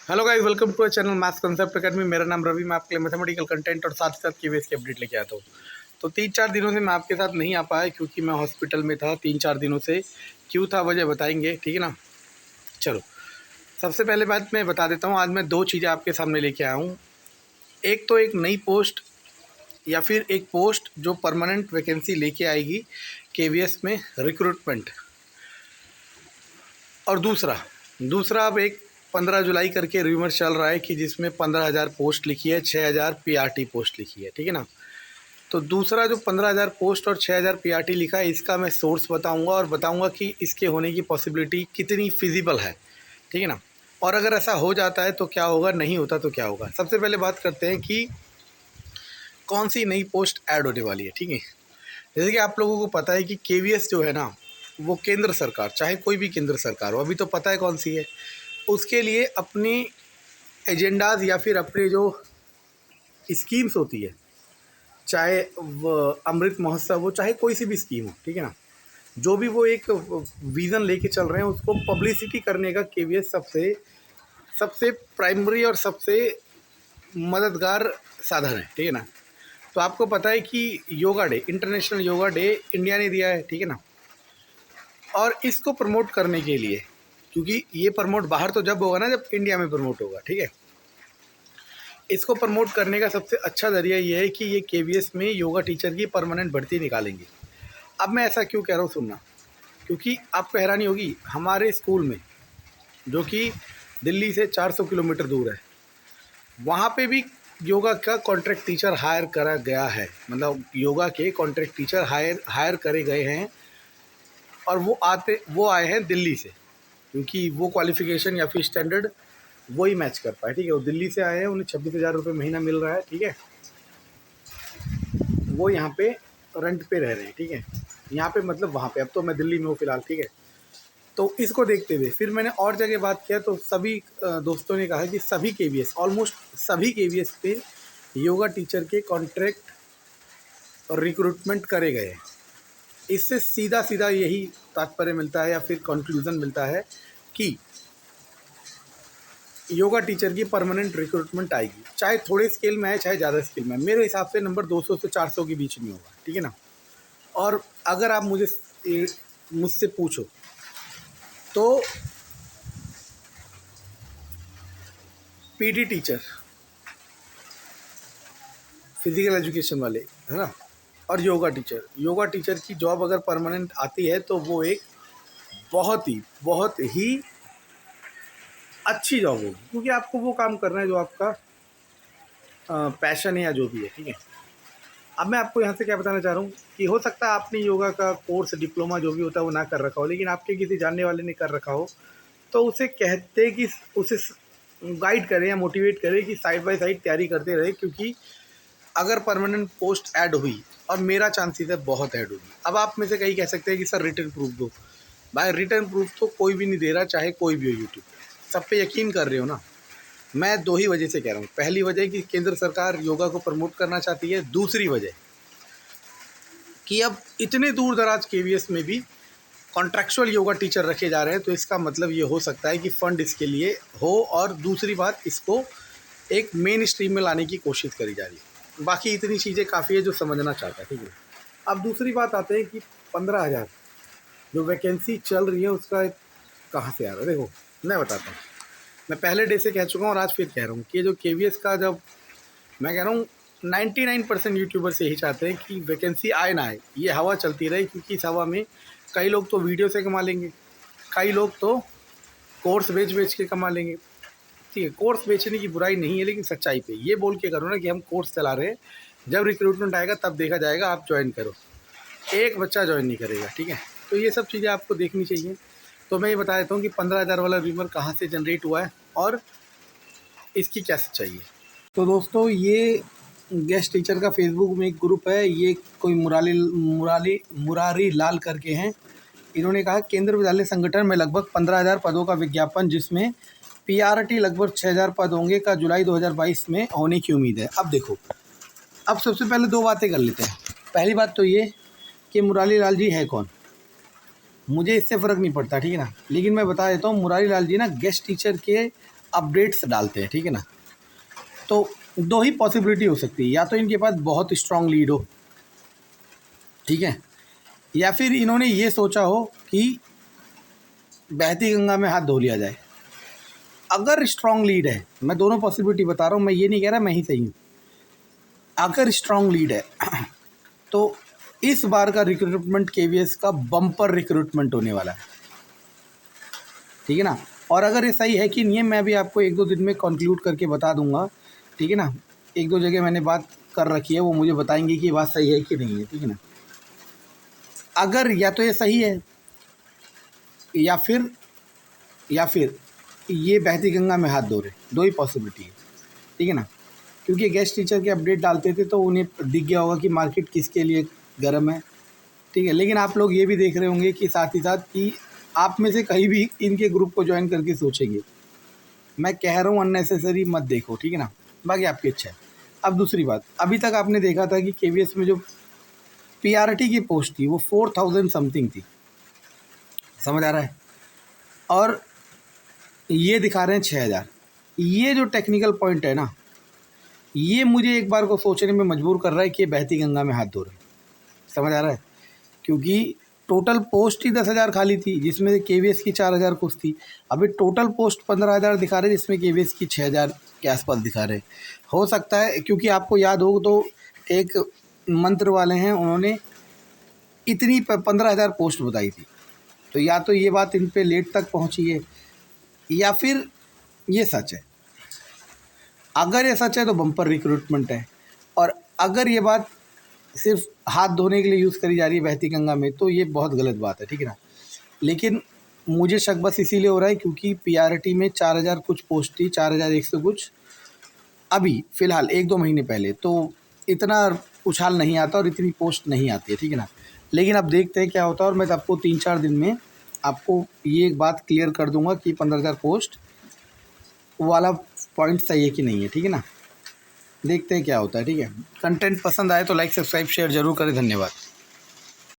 Hello guys, welcome to a channel maths concept academy. मेरा नाम रवि। मैं आपके लिए मैथमेटिकल कंटेंट और साथ ही साथ केवीएस की अपडेट लेके आता हूँ। तो 3-4 दिनों से मैं आपके साथ नहीं आ पाया क्योंकि मैं हॉस्पिटल में था 3-4 दिनों से। क्यों था वजह बताएंगे, ठीक है ना। चलो, सबसे पहले बात मैं बता देता हूँ। आज मैं 2 चीज़ें आपके सामने लेके आया हूँ। एक तो एक नई पोस्ट या फिर एक पोस्ट जो परमानेंट वैकेंसी लेके आएगी केवीएस में रिक्रूटमेंट। और दूसरा अब एक 15 जुलाई करके रूमर चल रहा है कि जिसमें 15,000 पोस्ट लिखी है, 6,000 पीआरटी पोस्ट लिखी है, ठीक है ना। तो दूसरा जो 15,000 पोस्ट और 6,000 पीआरटी लिखा है, इसका मैं सोर्स बताऊंगा और बताऊंगा कि इसके होने की पॉसिबिलिटी कितनी फिजिबल है, ठीक है ना। और अगर ऐसा हो जाता है तो क्या होगा, नहीं होता तो क्या होगा। सबसे पहले बात करते हैं कि कौन सी नई पोस्ट ऐड होने वाली है, ठीक है। जैसे कि आप लोगों को पता है कि केवीएस जो है ना, वो केंद्र सरकार, चाहे कोई भी केंद्र सरकार हो, अभी तो पता है कौन सी है, उसके लिए अपनी एजेंडाज या फिर अपने जो स्कीम्स होती है, चाहे वो अमृत महोत्सव हो, चाहे कोई सी भी स्कीम हो, ठीक है ना, जो भी वो एक विज़न लेके चल रहे हैं, उसको पब्लिसिटी करने का केवीएस सबसे सबसे प्राइमरी और सबसे मददगार साधन है, ठीक है ना। तो आपको पता है कि yoga day, international yoga day India ने दिया है, ठीक है ना। और इसको प्रमोट करने के लिए, क्योंकि ये प्रमोट बाहर तो जब होगा ना जब इंडिया में प्रमोट होगा, ठीक है। इसको प्रमोट करने का सबसे अच्छा ज़रिया ये है कि ये केवीएस में योगा टीचर की परमानेंट भर्ती निकालेंगे। अब मैं ऐसा क्यों कह रहा हूँ, सुनना, क्योंकि आपको हैरानी होगी, हमारे स्कूल में जो कि दिल्ली से 400 किलोमीटर दूर है, वहाँ पे भी योगा का कॉन्ट्रैक्ट टीचर हायर करा गया है। मतलब योगा के कॉन्ट्रैक्ट टीचर हायर करे गए हैं और वो आए हैं दिल्ली से, क्योंकि वो क्वालिफ़िकेशन या फिर स्टैंडर्ड वही मैच कर पाए, ठीक है। वो दिल्ली से आए हैं, उन्हें 26,000 रुपये महीना मिल रहा है, ठीक है। वो यहाँ पे रेंट पे रह रहे हैं, ठीक है। यहाँ पे मतलब वहाँ पे, अब तो मैं दिल्ली में हूँ फ़िलहाल, ठीक है। तो इसको देखते हुए फिर मैंने और जगह बात किया तो सभी दोस्तों ने कहा कि सभी केवीएस, ऑलमोस्ट सभी केवीएस पे योगा टीचर के कॉन्ट्रैक्ट और रिक्रूटमेंट करे गए हैं। इससे सीधा सीधा यही तात्पर्य मिलता है या फिर कंक्लूज़न मिलता है कि योगा टीचर की परमानेंट रिक्रूटमेंट आएगी, चाहे थोड़े स्केल में आए चाहे ज़्यादा स्केल में। मेरे हिसाब से नंबर 200 से 400 के बीच में होगा, ठीक है ना। और अगर आप मुझसे पूछो तो पीटी टीचर, फिजिकल एजुकेशन वाले, है ना, और योगा टीचर की जॉब अगर परमानेंट आती है तो वो एक बहुत ही अच्छी जॉब होगी, क्योंकि आपको वो काम करना है जो आपका पैशन है या जो भी है, ठीक है। अब मैं आपको यहाँ से क्या बताना चाह रहा हूँ कि हो सकता है आपने योगा का कोर्स, डिप्लोमा जो भी होता है वो ना कर रखा हो, लेकिन आपके किसी जानने वाले ने कर रखा हो, तो उसे कहते कि उसे गाइड करें या मोटिवेट करें कि साइड बाय साइड तैयारी करते रहे, क्योंकि अगर परमानेंट पोस्ट ऐड हुई, और मेरा चांसेस है बहुत ऐड होगी। अब आप में से कई कह सकते हैं कि सर रिटर्न प्रूफ दो। भाई रिटर्न प्रूफ तो कोई भी नहीं दे रहा, चाहे कोई भी हो। यूट्यूब सब पे यकीन कर रहे हो ना। मैं 2 ही वजह से कह रहा हूँ। पहली वजह कि केंद्र सरकार योगा को प्रमोट करना चाहती है। दूसरी वजह कि अब इतने दूर दराज केवीएस में भी कॉन्ट्रैक्चुअल योगा टीचर रखे जा रहे हैं, तो इसका मतलब ये हो सकता है कि फ़ंड इसके लिए हो। और दूसरी बात, इसको एक मेन स्ट्रीम में लाने की कोशिश करी जा रही है। बाकी इतनी चीज़ें काफ़ी है जो समझना चाहता है, ठीक है। अब दूसरी बात आते हैं कि 15,000 जो वैकेंसी चल रही है उसका कहाँ से आ रहा है। देखो मैं बताता हूँ, मैं पहले डे से कह चुका हूँ और आज फिर कह रहा हूँ कि जो केवीएस का, जब मैं कह रहा हूँ 99% यूट्यूबर्स यही चाहते हैं कि वैकेंसी आए ना आए, ये हवा चलती रहे, क्योंकि इस हवा में कई लोग तो वीडियो से कमा लेंगे, कई लोग तो कोर्स बेच के कमा लेंगे, ठीक है। कोर्स बेचने की बुराई नहीं है, लेकिन सच्चाई पे ये बोल के करो ना कि हम कोर्स चला रहे हैं, जब रिक्रूटमेंट आएगा तब देखा जाएगा, आप ज्वाइन करो। एक बच्चा ज्वाइन नहीं करेगा, ठीक है। तो ये सब चीज़ें आपको देखनी चाहिए। तो मैं ये बता देता हूँ कि 15,000 वाला रूमर कहाँ से जनरेट हुआ है और इसकी क्या सच्चाई है। तो दोस्तों, ये गेस्ट टीचर का फेसबुक में एक ग्रुप है, ये कोई मुरारी लाल करके हैं। इन्होंने कहा केंद्र विद्यालय संगठन में लगभग 15,000 पदों का विज्ञापन, जिसमें पीआरटी लगभग 6,000 पद होंगे, का जुलाई 2022 में होने की उम्मीद है। अब देखो, अब सबसे पहले 2 बातें कर लेते हैं। पहली बात तो ये कि मुरारी लाल जी है कौन, मुझे इससे फ़र्क नहीं पड़ता, ठीक है ना। लेकिन मैं बता देता हूँ, मुरारी लाल जी ना गेस्ट टीचर के अपडेट्स डालते हैं, ठीक है ना। तो दो ही पॉसिबिलिटी हो सकती है, या तो इनके पास बहुत स्ट्रॉन्ग लीड हो, ठीक है, या फिर इन्होंने ये सोचा हो कि बहती गंगा में हाथ धो लिया जाए। अगर स्ट्रॉन्ग लीड है, मैं दोनों पॉसिबिलिटी बता रहा हूँ, मैं ये नहीं कह रहा मैं ही सही हूँ, अगर स्ट्रॉन्ग लीड है तो इस बार का रिक्रूटमेंट केवीएस का बम्पर रिक्रूटमेंट होने वाला है, ठीक है ना। और अगर ये सही है कि नहीं है, मैं भी आपको 1-2 दिन में कंक्लूड करके बता दूंगा, ठीक है ना। 1-2 जगह मैंने बात कर रखी है, वो मुझे बताएंगे कि ये बात सही है कि नहीं है, ठीक है ना। अगर या तो ये सही है या फिर ये बहती गंगा में हाथ धो रहे, दो ही पॉसिबिलिटी है, ठीक है ना। क्योंकि गेस्ट टीचर के अपडेट डालते थे तो उन्हें दिख गया होगा कि मार्केट किसके लिए गर्म है, ठीक है। लेकिन आप लोग ये भी देख रहे होंगे कि साथ ही साथ कि आप में से कहीं भी इनके ग्रुप को ज्वाइन करके सोचेंगे, मैं कह रहा हूँ अननेसेसरी मत देखो, ठीक है ना। बाकी आपकी इच्छा है। अब दूसरी बात, अभी तक आपने देखा था कि केवीएस में जो पीआरटी की पोस्ट थी वो 4000 समथिंग थी, समझ आ रहा है, और ये दिखा रहे हैं 6000। ये जो टेक्निकल पॉइंट है ना, ये मुझे एक बार को सोचने में मजबूर कर रहा है कि ये बहती गंगा में हाथ धो रहे हैं, समझ आ रहा है। क्योंकि टोटल पोस्ट ही 10,000 खाली थी, जिसमें से केवीएस की 4,000 कुछ थी। अभी टोटल पोस्ट 15,000 दिखा रहे, जिसमें केवीएस की 6,000 के आसपास दिखा रहे। हो सकता है, क्योंकि आपको याद हो तो एक मंत्र वाले हैं, उन्होंने इतनी 15,000 पोस्ट बताई थी। तो या तो ये बात इन पे लेट तक पहुंची है, या फिर ये सच है। अगर ये सच है तो बम्पर रिक्रूटमेंट है, और अगर ये बात सिर्फ हाथ धोने के लिए यूज़ करी जा रही है बहती गंगा में, तो ये बहुत गलत बात है, ठीक है ना। लेकिन मुझे शक बस इसीलिए हो रहा है क्योंकि पीआरटी में 4,000 कुछ पोस्ट थी, 4,100 कुछ, अभी फ़िलहाल 1-2 महीने पहले तो इतना उछाल नहीं आता और इतनी पोस्ट नहीं आती है, ठीक है ना। लेकिन अब देखते हैं क्या होता है, और मैं आपको 3-4 दिन में आपको ये एक बात क्लियर कर दूंगा कि 15,000 पोस्ट वाला पॉइंट सही है कि नहीं है, ठीक है ना। देखते हैं क्या होता है, ठीक है। कंटेंट पसंद आए तो लाइक, सब्सक्राइब, शेयर ज़रूर करें। धन्यवाद।